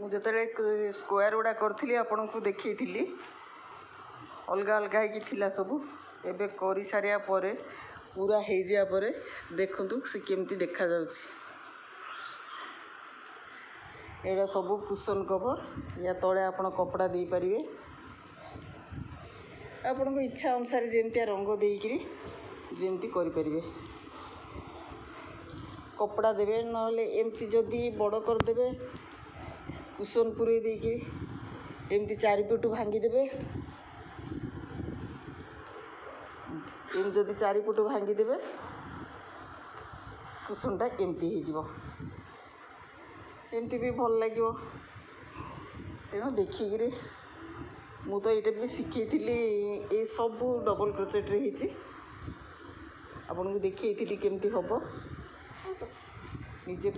मुझे स्क्वायर गुड़ा करी आपण को देखी अलग अलग होगी सब एबे कर सारिया पर पूरा हो जा पर देखु से केमती देखा एटा सब कुशन कवर या तले आप कपड़ा दे पारे आपण को इच्छा अनुसार जमती रंग देकरी जमती करें कपड़ा देवे ना एमती जदि बड़ करदे कुशन पूरे देकरी एमती चारिपटू भांगीदेवे जदि चारिपटू भांगीदेवे कुशनटा एमती होमती भी भल लगे तेणु देखिकी मु तो ये भी शिखी ये सब डबल क्रोचेट रे आपन को देखी केमती हम निजे